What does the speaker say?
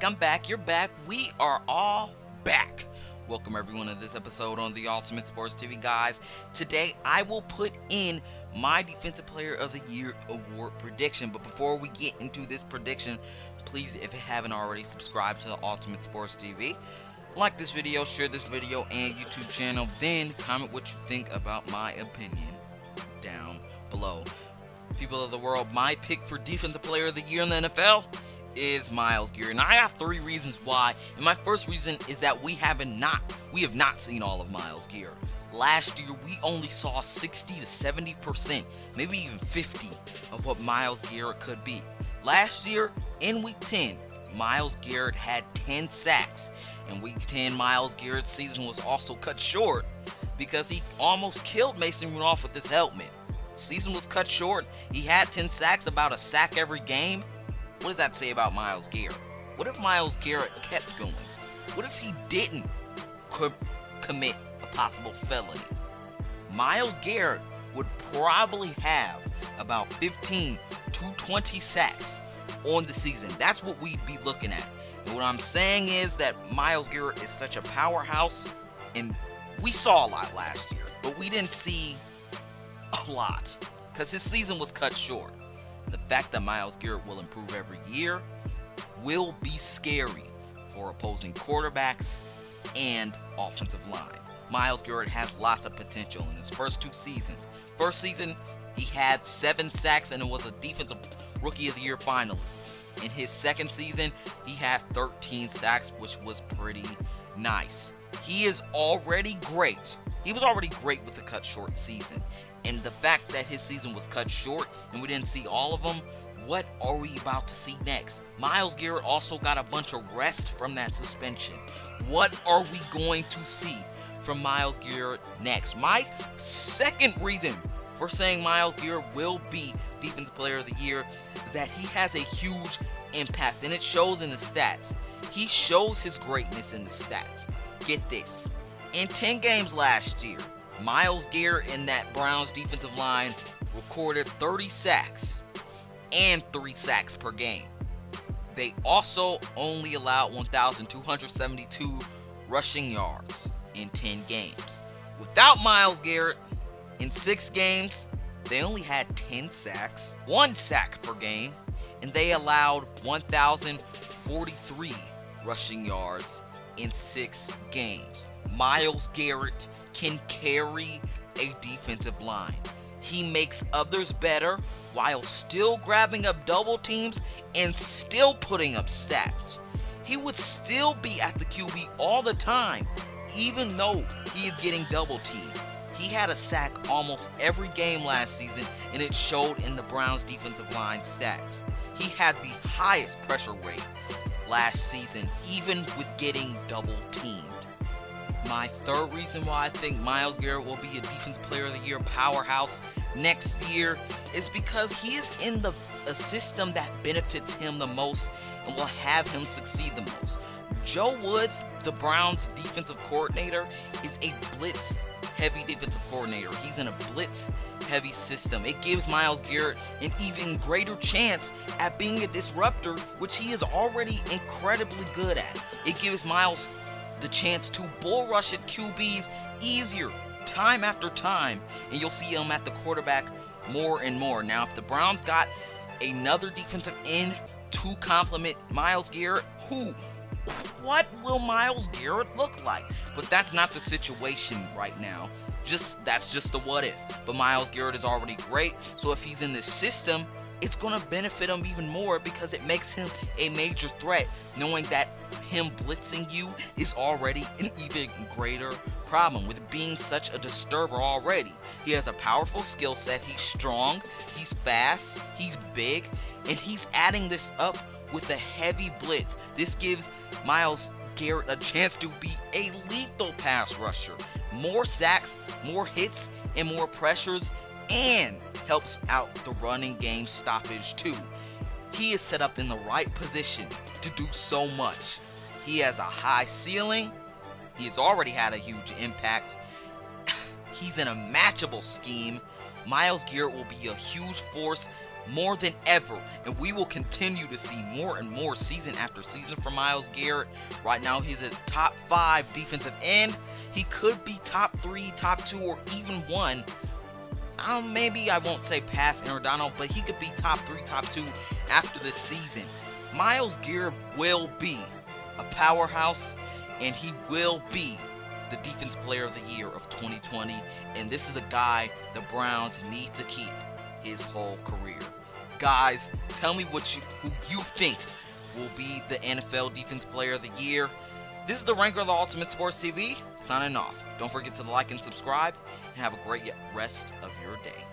I'm back, you're back, we are all back. Welcome everyone to this episode on the Ultimate Sports TV, guys. Today I will put in my Defensive Player of the Year award prediction. But before we get into this prediction, please, if you haven't already, subscribe to the Ultimate Sports TV. Like this video, share this video and YouTube channel, then comment what you think about my opinion down below. People of the world, my pick for Defensive Player of the Year in the NFL is Myles Garrett, and I have 3 reasons why. And my first reason is that we have not seen all of Myles Garrett. Last year we only saw 60 to 70%, maybe even 50 of what Myles Garrett could be. Last year in week 10, Myles Garrett had 10 sacks. In week 10, Myles Garrett's season was also cut short because he almost killed Mason Rudolph with his helmet. Season was cut short. He had 10 sacks, about a sack every game. What does that say about Myles Garrett? What if Myles Garrett kept going? What if he didn't commit a possible felony? Myles Garrett would probably have about 15 to 20 sacks on the season. That's what we'd be looking at. And what I'm saying is that Myles Garrett is such a powerhouse, and we saw a lot last year, but we didn't see a lot because his season was cut short. The fact that Myles Garrett will improve every year will be scary for opposing quarterbacks and offensive lines. Myles Garrett has lots of potential in his first 2 seasons. First season, he had 7 sacks and it was a Defensive Rookie of the Year finalist. In his second season, he had 13 sacks, which was pretty nice. He is already great. He was already great with the cut short season. And the fact that his season was cut short and we didn't see all of them, what are we about to see next? Myles Garrett also got a bunch of rest from that suspension. What are we going to see from Myles Garrett next? My second reason for saying Myles Garrett will be Defensive Player of the Year is that he has a huge impact, and it shows in the stats. He shows his greatness in the stats. Get this. In 10 games last year, Myles Garrett and that Browns defensive line recorded 30 sacks and 3 sacks per game. They also only allowed 1,272 rushing yards in 10 games. Without Myles Garrett, in 6 games, they only had 10 sacks, 1 sack per game, and they allowed 1,043 rushing yards in 6 games. Myles Garrett can carry a defensive line. He makes others better while still grabbing up double teams and still putting up stats. He would still be at the QB all the time, even though he is getting double teamed. He had a sack almost every game last season, and it showed in the Browns defensive line stats. He had the highest pressure rate last season, even with getting double teamed. My third reason why I think Myles Garrett will be a Defensive Player of the Year powerhouse next year is because he is in a system that benefits him the most and will have him succeed the most. Joe Woods, the Browns defensive coordinator, is a blitz-heavy defensive coordinator. He's in a blitz-heavy system. It gives Myles Garrett an even greater chance at being a disruptor, which he is already incredibly good at. It gives Myles the chance to bull rush at QBs easier time after time, and you'll see him at the quarterback more and more. Now, if the Browns got another defensive end to complement Myles Garrett, what will Myles Garrett look like? But that's not the situation right now. That's just the what if. But Myles Garrett is already great, so if he's in this system, it's going to benefit him even more because it makes him a major threat, knowing that him blitzing you is already an even greater problem with being such a disturber already. He has a powerful skill set. He's strong, he's fast, he's big, and he's adding this up with a heavy blitz. This gives Myles Garrett a chance to be a lethal pass rusher. More sacks, more hits, and more pressures, and helps out the running game stoppage too. He is set up in the right position to do so much. He has a high ceiling. He has already had a huge impact. He's in a matchable scheme. Myles Garrett will be a huge force more than ever, and we will continue to see more and more season after season from Myles Garrett. Right now, he's a top 5 defensive end. He could be top 3, top 2, or even 1. Maybe I won't say past Aaron Donald, but he could be top 3, top 2 after this season. Myles Garrett will be a powerhouse, and he will be the Defensive Player of the Year of 2020, and this is the guy the Browns need to keep his whole career. Guys, tell me who you think will be the NFL Defensive Player of the Year. This is the Ranker of the Ultimate Sports TV, signing off. Don't forget to like and subscribe, and have a great rest of your day.